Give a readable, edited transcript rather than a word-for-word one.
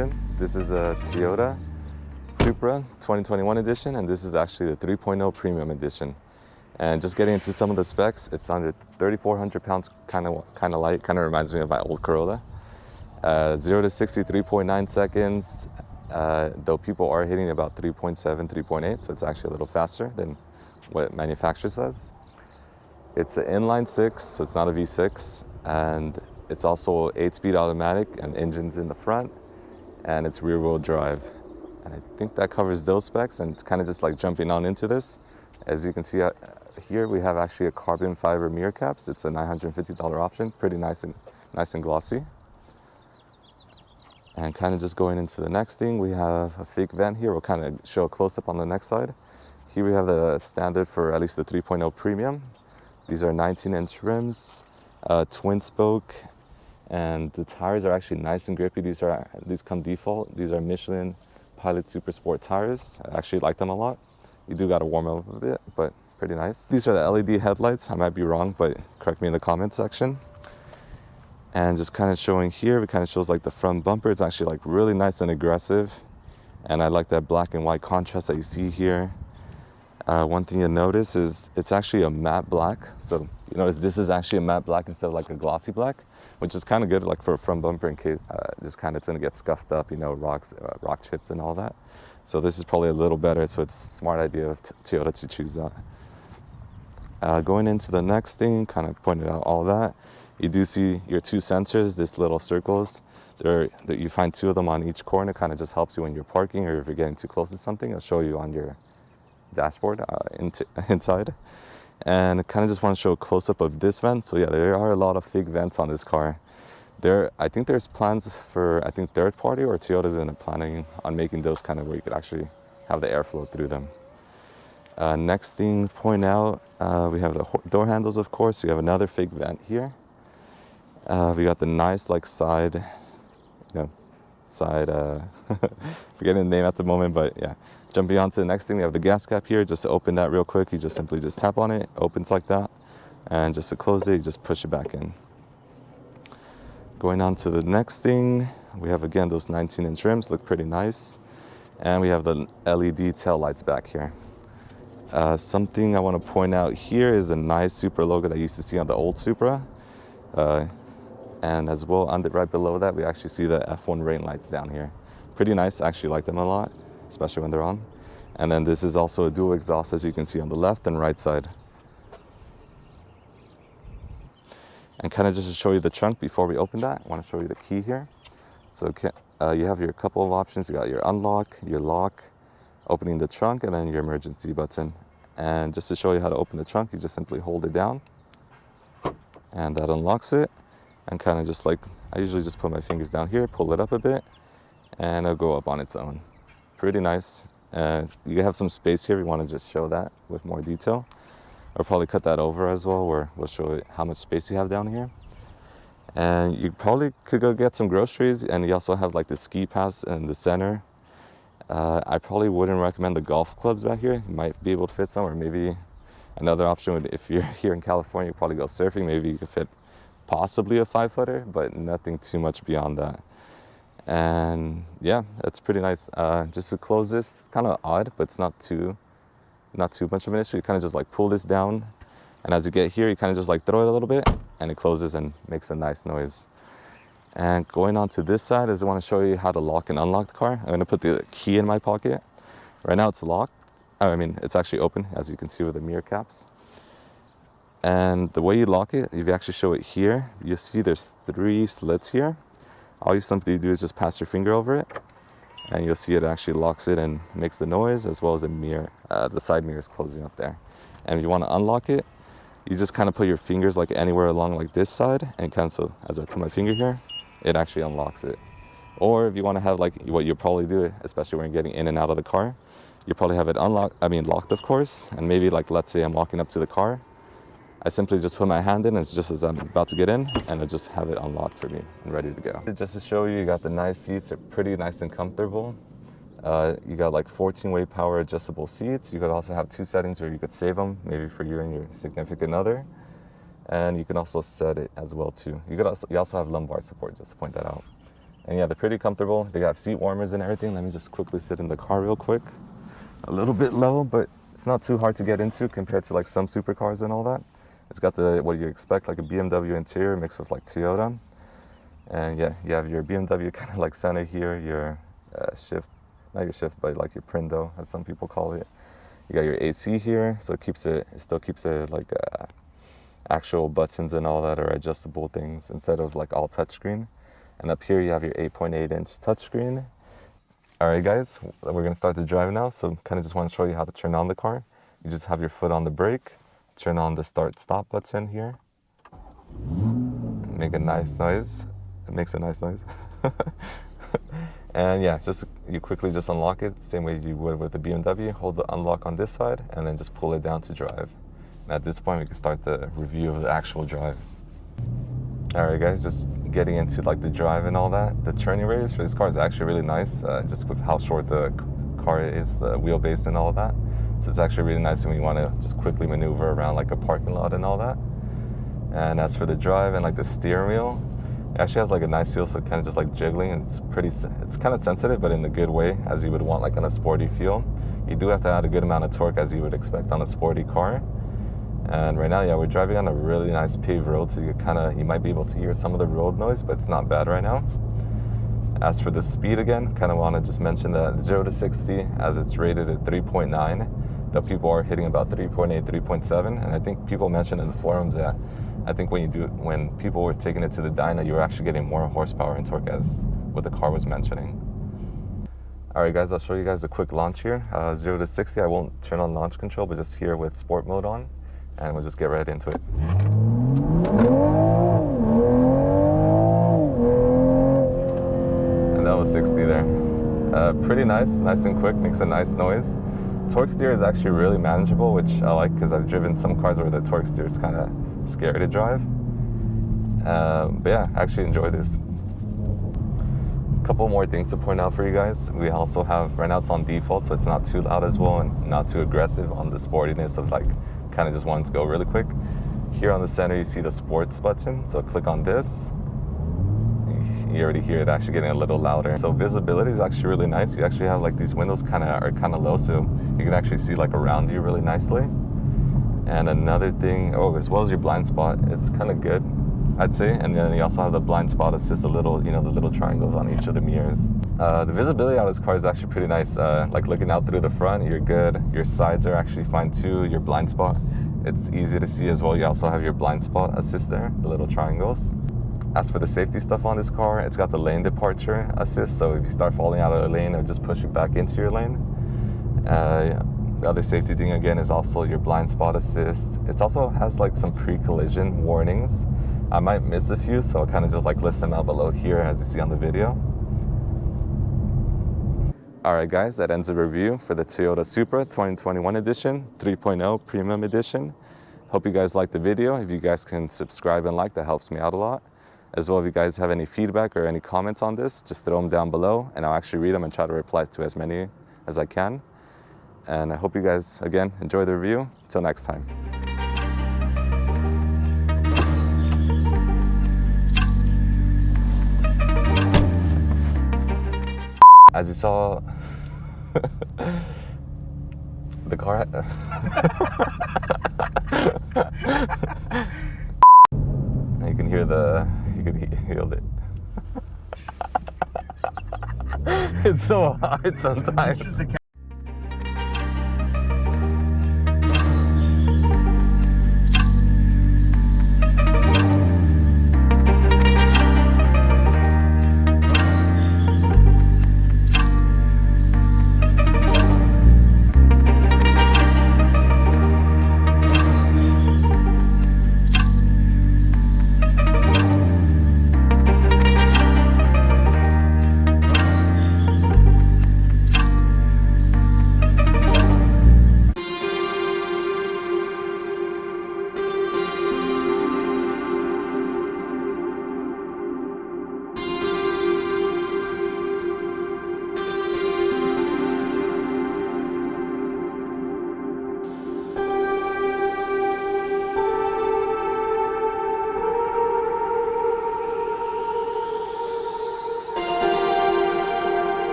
edition. This is a Toyota Supra 2021 edition, and this is actually the 3.0 Premium edition. And just getting into some of the specs, it's under 3,400 pounds, kind of light, kind of reminds me of my old Corolla. 0 to 60, 3.9 seconds, though people are hitting about 3.7, 3.8, so it's actually a little faster than what manufacturer says. It's an inline six, so it's not a V6, and it's also 8-speed automatic, and engine's in the front, and it's rear-wheel drive. And I think that covers those specs. And kind of just like jumping on into this, as you can see here, we have actually a carbon fiber mirror caps. It's a $950 option, pretty nice and glossy. And kind of just going into the next thing, we have a fake vent here. We'll kind of show a close-up on the next side. Here we have the standard for at least the 3.0 Premium. These are 19-inch rims, twin spoke, and the tires are actually nice and grippy. These come default. These are Michelin Pilot Super Sport tires. I actually like them a lot. You do got to warm up a bit, but pretty nice. These are the LED headlights. I might be wrong, but correct me in the comment section. And just kind of showing here, it kind of shows like the front bumper. It's actually like really nice and aggressive. And I like that black and white contrast that you see here. One thing you'll notice is it's actually a matte black. So you notice this is actually a matte black instead of like a glossy black, which is kind of good like for a front bumper in case just kind of it's gonna get scuffed up, you know, rock chips and all that. So this is probably a little better, so it's a smart idea of Toyota to choose that. Going into the next thing, kind of pointed out all that. You do see your two sensors, this little circles. You find two of them on each corner, kind of just helps you when you're parking or if you're getting too close to something. It'll show you on your dashboard inside. And I kind of just want to show a close-up of this vent. So yeah, there are a lot of fake vents on this car. I think there's plans for, I think third party or Toyota's planning on making those kind of where you could actually have the airflow through them. Next thing to point out, we have the door handles, of course. We have another fake vent here. We got the nice like side, forgetting the name at the moment, but yeah. Jumping on to the next thing, we have the gas cap here. Just to open that real quick, you just simply tap on it, opens like that. And just to close it, you just push it back in. Going on to the next thing, we have again those 19-inch rims, look pretty nice. And we have the LED tail lights back here. Something I want to point out here is a nice Supra logo that you used to see on the old Supra. And as well, right below that, we actually see the F1 rain lights down here. Pretty nice, I actually like them a lot, especially when they're on. And then this is also a dual exhaust, as you can see on the left and right side. And kind of just to show you the trunk before we open that, I want to show you the key here. So you have your couple of options. You got your unlock, your lock, opening the trunk, and then your emergency button. And just to show you how to open the trunk, you just simply hold it down, and that unlocks it. And kind of just like, I usually just put my fingers down here, pull it up a bit, and it'll go up on its own. Pretty nice. You have some space here. We want to just show that with more detail. I'll probably cut that over as well, where we'll show you how much space you have down here. And you probably could go get some groceries, and you also have like the ski pass in the center. I probably wouldn't recommend the golf clubs back here. You might be able to fit some, or maybe another option would, if you're here in California, you probably go surfing. Maybe you could fit possibly a 5-footer, but nothing too much beyond that. And yeah, that's pretty nice. Just to close this, kind of odd, but it's not too much of an issue. You kind of just like pull this down, and as you get here, you kind of just like throw it a little bit, and it closes and makes a nice noise. And going on to this side is I want to show you how to lock and unlock the car. I'm going to put the key in my pocket. Right now it's locked. It's actually open, as you can see with the mirror caps. And the way you lock it, if you actually show it here, you'll see there's 3 slits here. All you simply do is just pass your finger over it, and you'll see it actually locks it and makes the noise, as well as the mirror, the side mirror is closing up there. And if you want to unlock it, you just kind of put your fingers like anywhere along like this side, and kind of, so as I put my finger here, it actually unlocks it. Or if you want to have like what you probably do, especially when you're getting in and out of the car, you probably have it locked, of course. And maybe like, let's say I'm walking up to the car, I simply just put my hand in, and it's just as I'm about to get in, and I just have it unlocked for me and ready to go. Just to show you, you got the nice seats. They're pretty nice and comfortable. You got like 14-way power adjustable seats. You could also have 2 settings where you could save them, maybe for you and your significant other. And you can also set it as well too. You also have lumbar support, just to point that out. And yeah, they're pretty comfortable. They got seat warmers and everything. Let me just quickly sit in the car real quick. A little bit low, but it's not too hard to get into compared to like some supercars and all that. It's got the, what you expect, like a BMW interior mixed with like Toyota. And yeah, you have your BMW kind of like center here, your shift, not your shift, but like your Prindo, as some people call it. You got your AC here, so it still keeps it like actual buttons and all that are adjustable things instead of like all touchscreen. And up here you have your 8.8-inch touchscreen. All right, guys, we're gonna start the drive now. So kind of just want to show you how to turn on the car. You just have your foot on the brake, turn on the start-stop button here. Make a nice noise. It makes a nice noise. And yeah, just you quickly just unlock it, same way you would with the BMW. Hold the unlock on this side and then just pull it down to drive. And at this point, we can start the review of the actual drive. All right, guys, just getting into like the drive and all that. The turning radius for this car is actually really nice, just with how short the car is, the wheelbase and all that. So it's actually really nice when you want to just quickly maneuver around like a parking lot and all that. And as for the drive and like the steering wheel, it actually has like a nice feel, so kind of just like jiggling. It's kind of sensitive, but in a good way, as you would want like on a sporty feel. You do have to add a good amount of torque as you would expect on a sporty car. And right now, yeah, we're driving on a really nice paved road, so you might be able to hear some of the road noise, but it's not bad right now. As for the speed again, kind of want to just mention that 0 to 60, as it's rated at 3.9, though people are hitting about 3.8, 3.7, and I think people mentioned in the forums that I think when people were taking it to the dyno, you were actually getting more horsepower and torque as what the car was mentioning. All right, guys, I'll show you guys a quick launch here. 0 to 60, I won't turn on launch control, but just here with sport mode on, and we'll just get right into it. And that was 60 there. Pretty nice and quick, makes a nice noise. Torque steer is actually really manageable, which I like because I've driven some cars where the torque steer is kind of scary to drive. But yeah, I actually enjoy this. A couple more things to point out for you guys. We also have, right now it's on default, so it's not too loud as well and not too aggressive on the sportiness of like kind of just wanting to go really quick. Here on the center you see the sports button, so click on this. You already hear it actually getting a little louder. So visibility is actually really nice. You actually have like these windows are kind of low, so you can actually see like around you really nicely. And another thing, as well as your blind spot, it's kind of good, I'd say. And then you also have the blind spot assist, the little triangles on each of the mirrors. The visibility out of this car is actually pretty nice. Like looking out through the front, you're good. Your sides are actually fine too. Your blind spot, it's easy to see as well. You also have your blind spot assist there, the little triangles. As for the safety stuff on this car, it's got the lane departure assist. So if you start falling out of the lane, it'll just push you back into your lane. The other safety thing again is also your blind spot assist. It also has like some pre-collision warnings. I might miss a few, so I'll kind of just like list them out below here as you see on the video. All right, guys, that ends the review for the Toyota Supra 2021 edition, 3.0 Premium Edition. Hope you guys liked the video. If you guys can subscribe and like, that helps me out a lot. As well, if you guys have any feedback or any comments on this, just throw them down below and I'll actually read them and try to reply to as many as I can. And I hope you guys, again, enjoy the review. Until next time. As you saw, the car you can hear it. It's so hard sometimes.